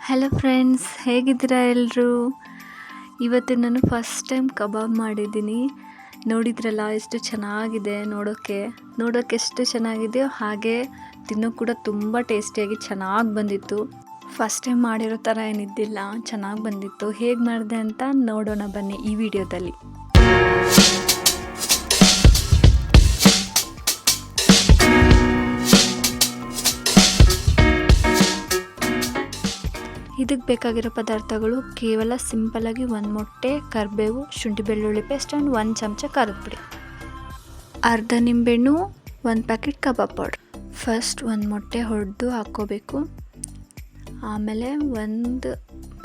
Hello friends, ಹೇಗಿದ್ದೀರಾ ಎಲ್ಲರೂ? ಇವತ್ತು ನಾನು ಫಸ್ಟ್ ಟೈಮ್ ಕಬಾಬ್ ಮಾಡಿದ್ದೀನಿ. ನೋಡಿದ್ರಲ್ಲ ಎಷ್ಟು ಚೆನ್ನಾಗಿದೆ. ನೋಡೋಕ್ಕೆ ಎಷ್ಟು ಚೆನ್ನಾಗಿದೆಯೋ ಹಾಗೆ ತಿನ್ನೋ ಕೂಡ ತುಂಬ ಟೇಸ್ಟಿಯಾಗಿ ಚೆನ್ನಾಗಿ ಬಂದಿತ್ತು. ಫಸ್ಟ್ ಟೈಮ್ ಮಾಡಿರೋ ಥರ ಏನಿದ್ದಿಲ್ಲ, ಚೆನ್ನಾಗಿ ಬಂದಿತ್ತು. ಹೇಗೆ ಮಾಡಿದೆ ಅಂತ ನೋಡೋಣ ಬನ್ನಿ ಈ ವಿಡಿಯೋದಲ್ಲಿ. ಇದಕ್ಕೆ ಬೇಕಾಗಿರೋ ಪದಾರ್ಥಗಳು ಕೇವಲ ಸಿಂಪಲ್ಲಾಗಿ 1 ಮೊಟ್ಟೆ, ಕರಿಬೇವು, ಶುಂಠಿ ಬೆಳ್ಳುಳ್ಳಿ ಪೇಸ್ಟ್ ಆ್ಯಂಡ್ 1 ಚಮಚ ಖಾರದ ಪುಡಿ, ಅರ್ಧ ನಿಂಬೆಹಣ್ಣು, 1 ಪ್ಯಾಕೆಟ್ ಕಬಾಬ್ ಪೌಡ್ರ್. ಫಸ್ಟ್ 1 ಮೊಟ್ಟೆ ಹೊಡೆದು ಹಾಕ್ಕೋಬೇಕು. ಆಮೇಲೆ 1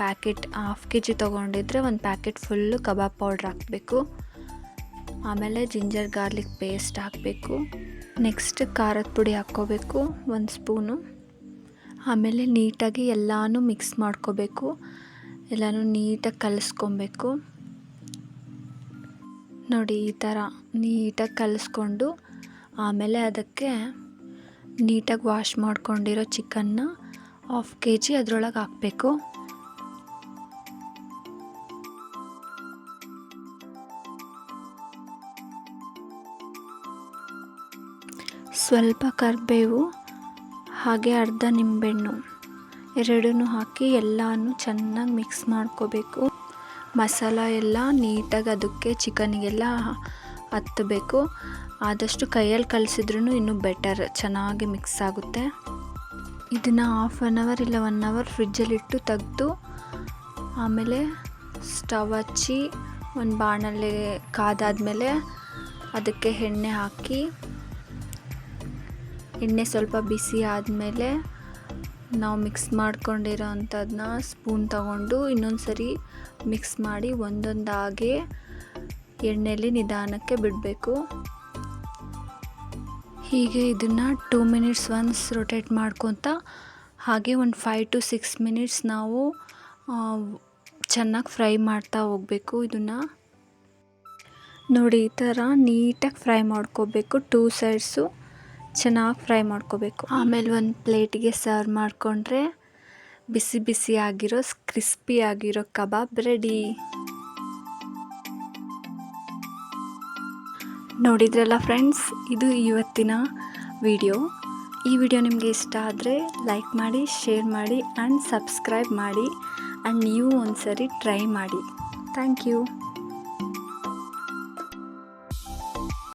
ಪ್ಯಾಕೆಟ್ 1/2 kg ತೊಗೊಂಡಿದ್ರೆ 1 ಪ್ಯಾಕೆಟ್ ಫುಲ್ಲು ಕಬಾಬ್ ಪೌಡ್ರ್ ಹಾಕಬೇಕು. ಆಮೇಲೆ ಜಿಂಜರ್ ಗಾರ್ಲಿಕ್ ಪೇಸ್ಟ್ ಹಾಕಬೇಕು. ನೆಕ್ಸ್ಟ್ ಖಾರದ ಪುಡಿ ಹಾಕ್ಕೋಬೇಕು 1 ಸ್ಪೂನು. ಆಮೇಲೆ ನೀಟಾಗಿ ಎಲ್ಲನೂ ಮಿಕ್ಸ್ ಮಾಡ್ಕೋಬೇಕು. ಎಲ್ಲನೂ ನೀಟಾಗಿ ಕಲಿಸ್ಕೊಬೇಕು. ನೋಡಿ, ಈ ಥರ ನೀಟಾಗಿ ಕಲಿಸ್ಕೊಂಡು ಆಮೇಲೆ ಅದಕ್ಕೆ ನೀಟಾಗಿ ವಾಶ್ ಮಾಡ್ಕೊಂಡಿರೋ ಚಿಕನ್ನ 1/2 kg ಅದರೊಳಗೆ ಹಾಕಬೇಕು. ಸ್ವಲ್ಪ ಕರಿಬೇವು ಹಾಗೆ ಅರ್ಧ ನಿಂಬೆಹಣ್ಣು ಎರಡನ್ನೂ ಹಾಕಿ ಎಲ್ಲನೂ ಚೆನ್ನಾಗಿ ಮಿಕ್ಸ್ ಮಾಡ್ಕೋಬೇಕು. ಮಸಾಲ ಎಲ್ಲ ನೀಟಾಗಿ ಅದಕ್ಕೆ ಚಿಕನಿಗೆಲ್ಲ ಹತ್ತಬೇಕು. ಆದಷ್ಟು ಕೈಯಲ್ಲಿ ಕಲಿಸಿದ್ರೂ ಇನ್ನೂ ಬೆಟರ್, ಚೆನ್ನಾಗಿ ಮಿಕ್ಸ್ ಆಗುತ್ತೆ. ಇದನ್ನು 1/2 ಅವರ್ ಇಲ್ಲ 1 ಅವರ್ ಫ್ರಿಜ್ಜಲ್ಲಿಟ್ಟು ತೆಗೆದು ಆಮೇಲೆ ಸ್ಟವ್ ಹಚ್ಚಿ ಒಂದು ಬಾಣಲೆ ಕಾದಾದ್ಮೇಲೆ ಅದಕ್ಕೆ ಎಣ್ಣೆ ಹಾಕಿ, ಎಣ್ಣೆ ಸ್ವಲ್ಪ ಬಿಸಿ ಆದಮೇಲೆ ನಾವು ಮಿಕ್ಸ್ ಮಾಡ್ಕೊಂಡಿರೋ ಅಂಥದ್ದನ್ನ ಸ್ಪೂನ್ ತಗೊಂಡು ಇನ್ನೊಂದು ಸರಿ ಮಿಕ್ಸ್ ಮಾಡಿ ಒಂದೊಂದಾಗಿ ಎಣ್ಣೆಯಲ್ಲಿ ನಿಧಾನಕ್ಕೆ ಬಿಡಬೇಕು. ಹೀಗೆ ಇದನ್ನು 2 ಮಿನಿಟ್ಸ್ ಒನ್ಸ್ ರೊಟೇಟ್ ಮಾಡ್ಕೊತ ಹಾಗೆ ಒಂದು 5 to 6 ಮಿನಿಟ್ಸ್ ನಾವು ಚೆನ್ನಾಗಿ ಫ್ರೈ ಮಾಡ್ತಾ ಹೋಗಬೇಕು. ಇದನ್ನು ನೋಡಿ, ಈ ಥರ ನೀಟಾಗಿ ಫ್ರೈ ಮಾಡ್ಕೋಬೇಕು. 2 ಸೈಡ್ಸು ಚೆನ್ನಾಗಿ ಫ್ರೈ ಮಾಡ್ಕೋಬೇಕು. ಆಮೇಲೆ ಒಂದು ಪ್ಲೇಟಿಗೆ ಸರ್ವ್ ಮಾಡಿಕೊಂಡ್ರೆ ಬಿಸಿ ಬಿಸಿ ಆಗಿರೋ ಕ್ರಿಸ್ಪಿ ಆಗಿರೋ ಕಬಾಬ್ ರೆಡಿ. ನೋಡಿದ್ರಲ್ಲ ಫ್ರೆಂಡ್ಸ್, ಇದು ಇವತ್ತಿನ ವಿಡಿಯೋ. ಈ ವಿಡಿಯೋ ನಿಮಗೆ ಇಷ್ಟ ಆದರೆ ಲೈಕ್ ಮಾಡಿ, ಶೇರ್ ಮಾಡಿ ಆ್ಯಂಡ್ ಸಬ್ಸ್ಕ್ರೈಬ್ ಮಾಡಿ. ಆ್ಯಂಡ್ ನೀವು ಒಂದ್ಸರಿ ಟ್ರೈ ಮಾಡಿ. Thank you.